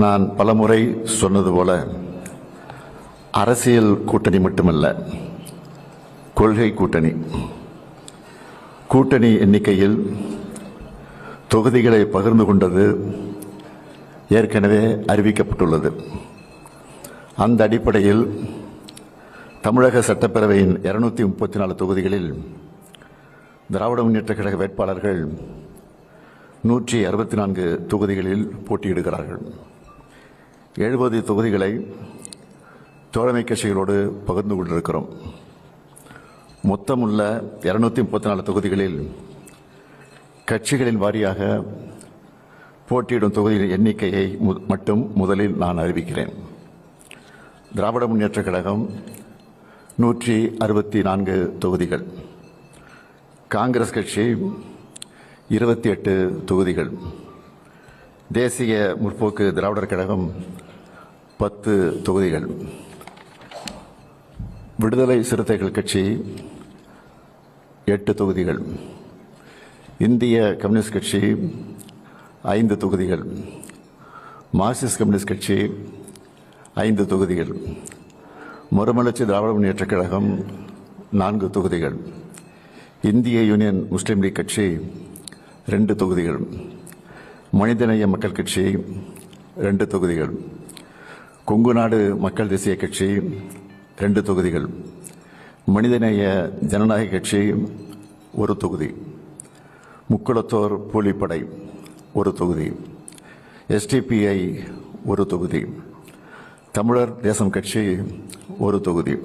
நான் பலமுறை சொன்னது போல அரசியல் கூட்டணி மட்டுமல்ல, கொள்கை கூட்டணி. கூட்டணி எண்ணிக்கையில் தொகுதிகளை பகிர்ந்து கொண்டது ஏற்கனவே அறிவிக்கப்பட்டுள்ளது. அந்த அடிப்படையில் தமிழக சட்டப்பேரவையின் 234 தொகுதிகளில் திராவிட முன்னேற்றக் கழக வேட்பாளர்கள் 164 தொகுதிகளில் போட்டியிடுகிறார்கள். 70 தொகுதிகளை தோழமை கட்சிகளோடு பகிர்ந்து கொண்டிருக்கிறோம். மொத்தமுள்ள 234 தொகுதிகளில் கட்சிகளின் வாரியாக போட்டியிடும் தொகுதிகளின் எண்ணிக்கையை மட்டும் முதலில் நான் அறிவிக்கிறேன். திராவிட முன்னேற்றக் கழகம் 164 தொகுதிகள், காங்கிரஸ் கட்சி 28 தொகுதிகள், தேசிய முற்போக்கு திராவிடர் கழகம் 10 தொகுதிகள், விடுதலை சிறுத்தைகள் கட்சி 8 தொகுதிகள், இந்திய கம்யூனிஸ்ட் கட்சி 5 தொகுதிகள், மார்க்சிஸ்ட் கம்யூனிஸ்ட் கட்சி 5 தொகுதிகள், மறுமலர்ச்சி திராவிட முன்னேற்றக் கழகம் 4 தொகுதிகள், இந்திய யூனியன் முஸ்லீம் லீக் கட்சி 2 தொகுதிகள், மனிதநேய மக்கள் கட்சி 2 தொகுதிகள், கொங்கு நாடு மக்கள் தேசிய கட்சி 2 தொகுதிகள், மனிதநேய ஜனநாயக கட்சி 1 தொகுதி, முக்குளத்தோர் கூலிப்படை 1 தொகுதி, SDPI 1 தொகுதி, தமிழர் தேசம் கட்சி 1 தொகுதி.